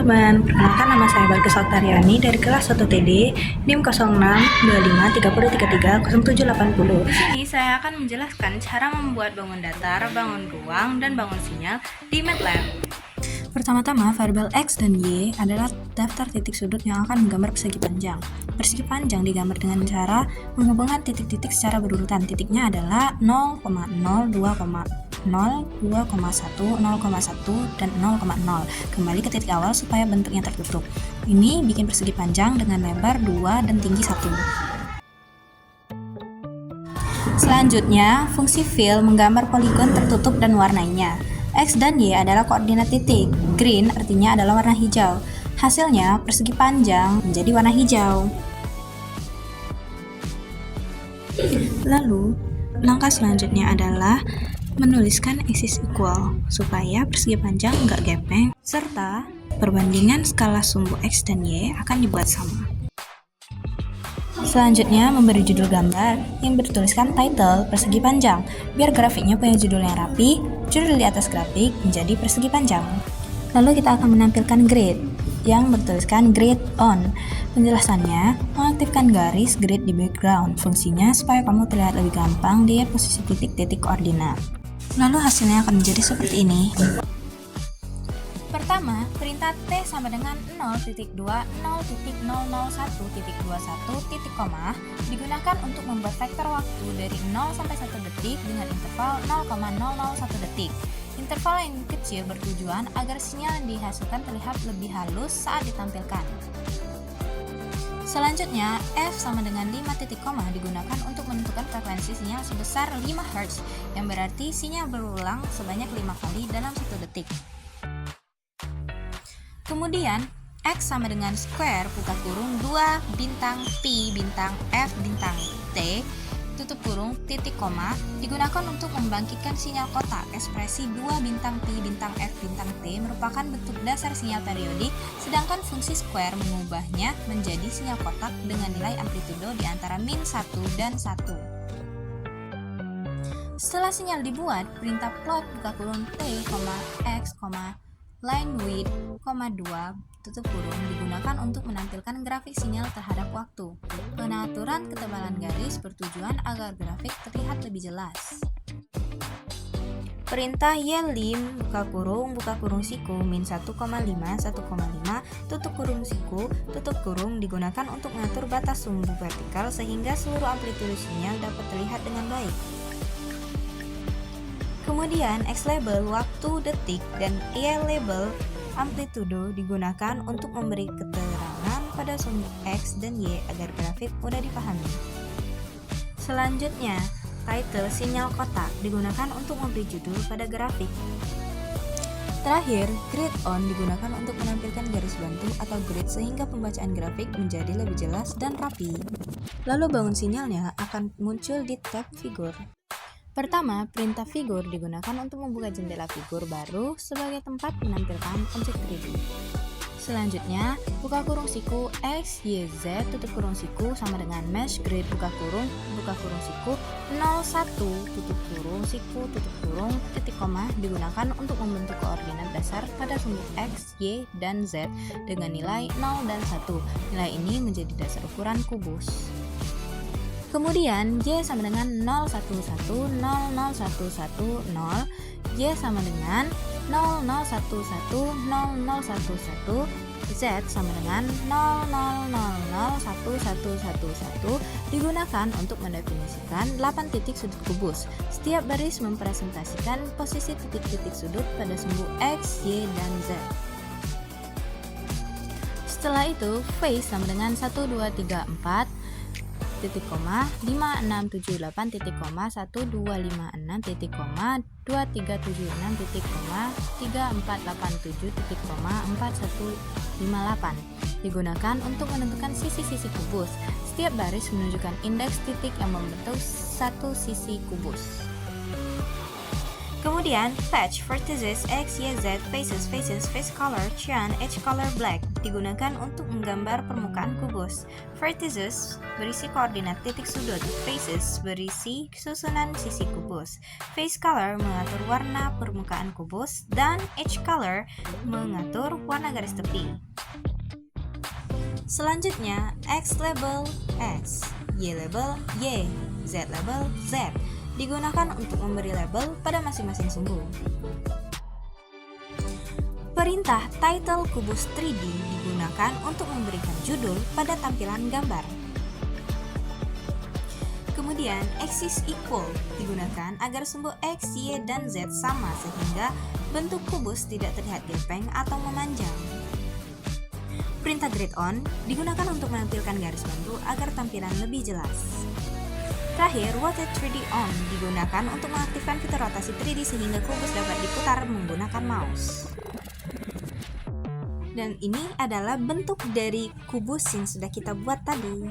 teman-teman, perkenalkan nama saya Bagus Oktariani dari kelas 1 TD NIM 062530330780. Di sini saya akan menjelaskan cara membuat bangun datar, bangun ruang, dan bangun sinyal di MATLAB. Pertama-tama, variabel X dan Y adalah daftar titik sudut yang akan menggambar persegi panjang. Persegi panjang digambar dengan cara menghubungkan titik-titik secara berurutan. Titiknya adalah 0, 0, 2, 0, 2,1, 0,1, dan 0,0. Kembali ke titik awal supaya bentuknya tertutup. Ini bikin persegi panjang dengan lebar 2 dan tinggi 1. Selanjutnya, fungsi fill menggambar poligon tertutup dan warnainya. X dan Y adalah koordinat titik. Green artinya adalah warna hijau. Hasilnya, persegi panjang menjadi warna hijau. Lalu, langkah selanjutnya adalah menuliskan axis equal supaya persegi panjang nggak gepeng, serta perbandingan skala sumbu X dan Y akan dibuat sama. Selanjutnya, memberi judul gambar yang bertuliskan title persegi panjang. Biar grafiknya punya judul yang rapi, judul di atas grafik menjadi persegi panjang. Lalu kita akan menampilkan grid yang bertuliskan grid on. Penjelasannya, mengaktifkan garis grid di background. Fungsinya supaya kamu terlihat lebih gampang di posisi titik-titik koordinat. Lalu hasilnya akan menjadi seperti ini. Pertama, perintah T sama dengan 0.2, 0.001.21, koma digunakan untuk membuat vektor waktu dari 0 sampai 1 detik dengan interval 0,001 detik. Interval yang kecil bertujuan agar sinyal yang dihasilkan terlihat lebih halus saat ditampilkan. Selanjutnya, F sama dengan 5 titik koma digunakan untuk menentukan frekuensi sinyal sebesar 5 Hz, yang berarti sinyal berulang sebanyak 5 kali dalam 1 detik. Kemudian, X sama dengan square buka kurung 2 bintang P bintang F bintang T tutup kurung titik koma digunakan untuk membangkitkan sinyal kotak. Ekspresi 2 bintang P bintang F bintang T merupakan bentuk dasar sinyal periodik, sedangkan fungsi square mengubahnya menjadi sinyal kotak dengan nilai amplitudo di antara min 1 dan 1. Setelah sinyal dibuat, perintah plot buka kurung T, X, line width, 2 tutup kurung digunakan untuk menampilkan grafik sinyal terhadap waktu. Pengaturan ketebalan garis bertujuan agar grafik terlihat lebih jelas. Perintah ylim buka kurung siku min 1,5 tutup kurung digunakan untuk mengatur batas sumbu vertikal sehingga seluruh amplitudo sinyal dapat terlihat dengan baik. Kemudian X label waktu detik dan Y label amplitudo digunakan untuk memberi keterangan pada sumbu X dan Y agar grafik mudah dipahami. Selanjutnya, title sinyal kotak digunakan untuk memberi judul pada grafik. Terakhir, grid on digunakan untuk menampilkan garis bantu atau grid sehingga pembacaan grafik menjadi lebih jelas dan rapi. Lalu bangun sinyalnya akan muncul di tab figur. Pertama, perintah figur digunakan untuk membuka jendela figur baru sebagai tempat menampilkan objek 3D. Selanjutnya, buka kurung siku X, Y, Z, tutup kurung siku sama dengan mesh grid buka kurung siku 01, tutup kurung siku, tutup kurung, titik koma digunakan untuk membentuk koordinat dasar pada sumbu X, Y, dan Z dengan nilai 0 dan 1. Nilai ini menjadi dasar ukuran kubus. Kemudian, Y sama dengan 0110010, Y sama dengan 001100011, Z sama dengan 00001111 digunakan untuk mendefinisikan 8 titik sudut kubus. Setiap baris mempresentasikan posisi titik-titik sudut pada sumbu X, Y, dan Z. Setelah itu, phase sama dengan 1234 titik koma 5678 titik koma 1256 titik koma 2376 titik koma 3487 titik koma 4158 digunakan untuk menentukan sisi-sisi kubus. Setiap baris menunjukkan indeks titik yang membentuk satu sisi kubus. Kemudian, patch vertices X, Y, Z, faces, face color, cyan, edge color black. digunakan untuk menggambar permukaan kubus. Vertices berisi koordinat titik sudut. Faces berisi susunan sisi kubus. Face color mengatur warna permukaan kubus, dan edge color mengatur warna garis tepi. Selanjutnya, X label X, Y label Y, Z label Z digunakan untuk memberi label pada masing-masing sumbu. Perintah title kubus 3D digunakan untuk memberikan judul pada tampilan gambar. Kemudian, axis equal digunakan agar sumbu X, Y, dan Z sama sehingga bentuk kubus tidak terlihat gepeng atau memanjang. Perintah grid on digunakan untuk menampilkan garis bantu agar tampilan lebih jelas. Terakhir, rotate 3D on digunakan untuk mengaktifkan fitur rotasi 3D sehingga kubus dapat diputar menggunakan mouse. Dan ini adalah bentuk dari kubus yang sudah kita buat tadi.